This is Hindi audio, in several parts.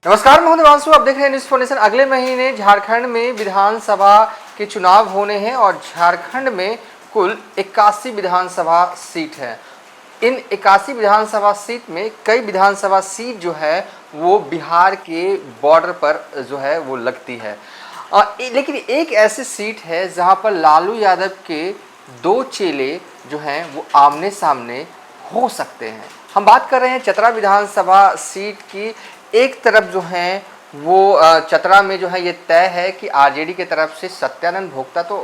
नमस्कार, मैं हूं देवांशु। आप देख रहे हैं न्यूज़ फोर नेशन। अगले महीने झारखंड में विधानसभा के चुनाव होने हैं और झारखंड में कुल 81 विधानसभा सीट है। इन 81 विधानसभा सीट में कई विधानसभा सीट जो है वो बिहार के बॉर्डर पर जो है वो लगती है। लेकिन एक ऐसी सीट है जहां पर लालू यादव के दो चेले जो हैं वो आमने सामने हो सकते हैं। हम बात कर रहे हैं चतरा विधानसभा सीट की। एक तरफ जो है वो चतरा में जो है ये तय है कि आरजेडी की तरफ से सत्यानंद भोक्ता तो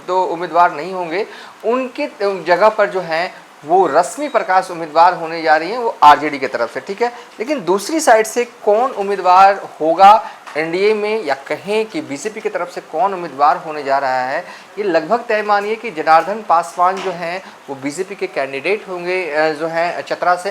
दो उम्मीदवार नहीं होंगे, उनकी जगह पर जो है वो रश्मि प्रकाश उम्मीदवार होने जा रही हैं, वो आरजेडी की तरफ से, ठीक है। लेकिन दूसरी साइड से कौन उम्मीदवार होगा एनडीए में, या कहें कि बीजेपी की तरफ से कौन उम्मीदवार होने जा रहा है, ये लगभग तय मानिए कि जनार्दन पासवान जो हैं वो बीजेपी के कैंडिडेट होंगे जो हैं चतरा से,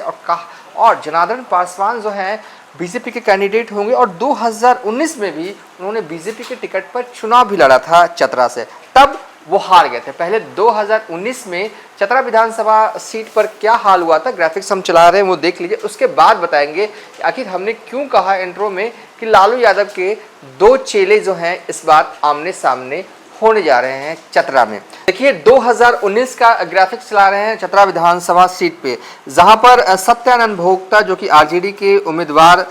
और जनार्दन पासवान जो हैं बीजेपी के कैंडिडेट होंगे। और 2019 में भी उन्होंने बीजेपी के टिकट पर चुनाव भी लड़ा था चतरा से, तब वो हार गए थे। पहले 2019 में चतरा विधानसभा सीट पर क्या हाल हुआ था, ग्राफिक्स हम चला रहे हैं वो देख लीजिए, उसके बाद बताएंगे कि आखिर हमने क्यों कहा इंट्रो में कि लालू यादव के दो चेले जो हैं इस बार आमने सामने होने जा रहे हैं चतरा में। देखिए 2019 का ग्राफिक्स चला रहे हैं चतरा विधानसभा सीट पे, जहां पर सत्यानंद भोक्ता जो कि आरजेडी के उम्मीदवार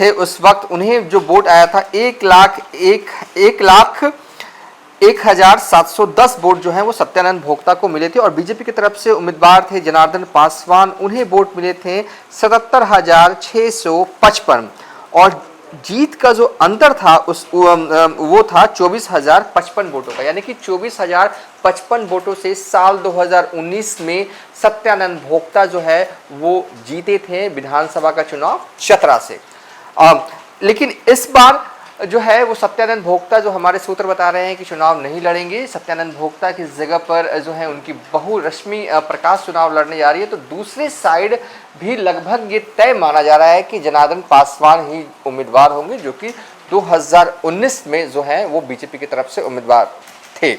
थे, उस वक्त उन्हें जो वोट आया था 1,01,710 वोट जो है वो सत्यानंद भोक्ता को मिले थे। और बीजेपी की तरफ से उम्मीदवार थे जनार्दन पासवान, उन्हें वोट मिले थे 77,655। और जीत का जो अंतर था वो था 24,055 वोटों का, यानी कि 24,055 वोटों से साल 2019 में सत्यानंद भोक्ता जो है वो जीते थे विधानसभा का चुनाव चतरा से। लेकिन इस बार जो है वो सत्यानंद भोक्ता, जो हमारे सूत्र बता रहे हैं कि चुनाव नहीं लड़ेंगे, सत्यानंद भोक्ता की जगह पर जो है उनकी बहू रश्मि प्रकाश चुनाव लड़ने जा रही है। तो दूसरी साइड भी लगभग ये तय माना जा रहा है कि जनार्दन पासवान ही उम्मीदवार होंगे, जो कि 2019 में जो है वो बीजेपी की तरफ से उम्मीदवार थे।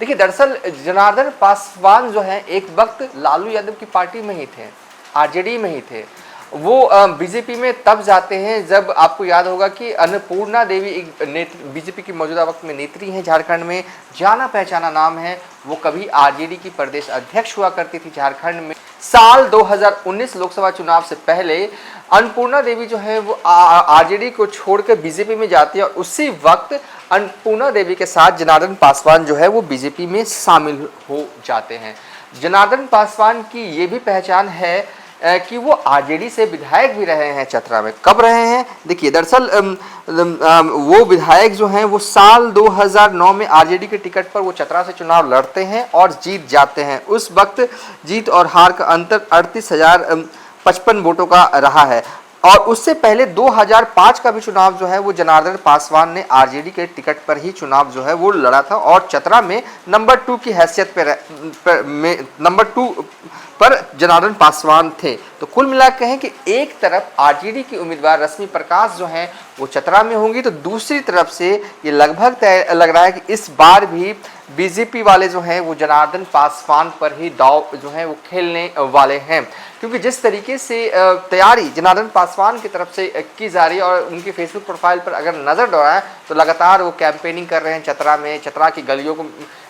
देखिए दरअसल जनार्दन पासवान जो है एक वक्त लालू यादव की पार्टी में ही थे, आरजेडी में ही थे। वो बीजेपी में तब जाते हैं जब आपको याद होगा कि अन्नपूर्णा देवी एक बीजेपी की मौजूदा वक्त में नेत्री हैं झारखंड में, जाना पहचाना नाम है। वो कभी आरजेडी की प्रदेश अध्यक्ष हुआ करती थी झारखंड में। साल 2019 लोकसभा चुनाव से पहले अन्नपूर्णा देवी जो है वो आरजेडी को छोड़कर बीजेपी में जाती है, और उसी वक्त अन्नपूर्णा देवी के साथ जनार्दन पासवान जो है वो बीजेपी में शामिल हो जाते हैं। जनार्दन पासवान की ये भी पहचान है कि वो आरजेडी से विधायक भी रहे हैं चतरा में। कब रहे हैं, देखिए दरअसल वो विधायक जो हैं वो साल 2009 में आरजेडी के टिकट पर वो चतरा से चुनाव लड़ते हैं और जीत जाते हैं। उस वक्त जीत और हार का अंतर 38,055 वोटों का रहा है। और उससे पहले 2005 का भी चुनाव जो है वो जनार्दन पासवान ने आरजेडी के टिकट पर ही चुनाव जो है वो लड़ा था, और चतरा में नंबर 2 की हैसियत नंबर 2 पर जनार्दन पासवान थे। तो कुल मिलाकर कहें कि एक तरफ आरजेडी की उम्मीदवार रश्मि प्रकाश जो हैं वो चतरा में होंगी, तो दूसरी तरफ से ये लगभग तय लग रहा है कि इस बार भी बीजेपी वाले जो हैं वो जनार्दन पासवान पर ही दाव जो है वो खेलने वाले हैं। क्योंकि जिस तरीके से तैयारी जनार्दन पासवान की तरफ से की जा रही है, और उनकी फेसबुक प्रोफाइल पर अगर नज़र दौड़ाएं तो लगातार वो कैंपेनिंग कर रहे हैं चतरा में, चतरा की गलियों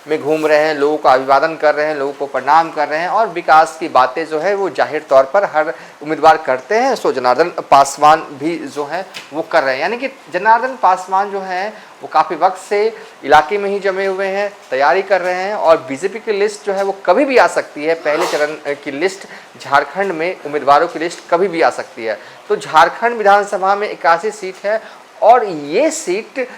में घूम रहे हैं, लोगों का अभिवादन कर रहे हैं, लोगों को प्रणाम कर रहे हैं, और विकास की बातें जो है वो जाहिर तौर पर हर उम्मीदवार करते हैं। सो जनार्दन पासवान भी जो है वो कर रहे हैं, यानी कि जनार्दन पासवान जो है वो काफ़ी वक्त से इलाके में ही जमे हुए हैं, तैयारी कर रहे हैं। और बीजेपी की लिस्ट जो है वो कभी भी आ सकती है, पहले चरण की लिस्ट झारखंड में उम्मीदवारों की लिस्ट कभी भी आ सकती है। तो झारखंड विधानसभा में 81 सीट है, और ये सीट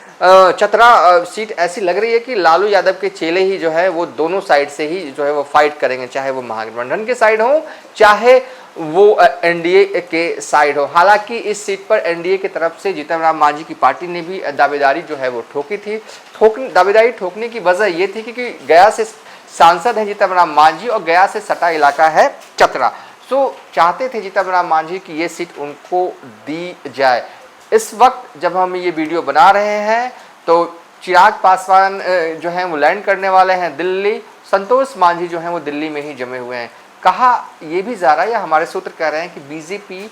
चतरा सीट ऐसी लग रही है कि लालू यादव के चेले ही जो है वो दोनों साइड से ही जो है वो फाइट करेंगे, चाहे वो महागठबंधन के साइड हो, चाहे वो एनडीए के साइड हो। हालांकि इस सीट पर एनडीए की तरफ से जीतन राम मांझी की पार्टी ने भी दावेदारी जो है वो ठोकी थी। दावेदारी ठोकने की वजह ये थी कि गया से सांसद हैं जीतन राम मांझी, और गया से सटा इलाका है चतरा। सो चाहते थे जीतन राम मांझी की ये सीट उनको दी जाए। इस वक्त जब हम ये वीडियो बना रहे हैं तो चिराग पासवान जो हैं वो लैंड करने वाले हैं दिल्ली, संतोष मांझी जो हैं वो दिल्ली में ही जमे हुए हैं। कहा ये भी जा रहा है, या हमारे सूत्र कह रहे हैं कि बीजेपी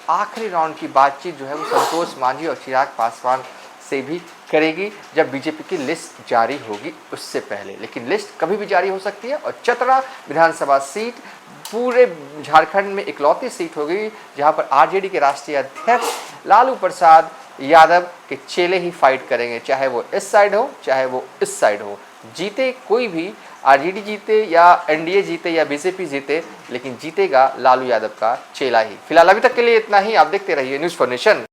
आखिरी राउंड की बातचीत जो है वो संतोष मांझी और चिराग पासवान से भी करेगी जब बीजेपी की लिस्ट जारी होगी उससे पहले। लेकिन लिस्ट कभी भी जारी हो सकती है और चतरा विधानसभा सीट पूरे झारखंड में इकलौती सीट होगी जहां पर आरजेडी के राष्ट्रीय अध्यक्ष लालू प्रसाद यादव के चेले ही फाइट करेंगे, चाहे वो इस साइड हो चाहे वो इस साइड हो। जीते कोई भी, आरजेडी जीते या एनडीए जीते या बीजेपी जीते, लेकिन जीतेगा लालू यादव का चेला ही। फिलहाल अभी तक के लिए इतना ही। आप देखते रहिए न्यूज़ फॉर नेशन।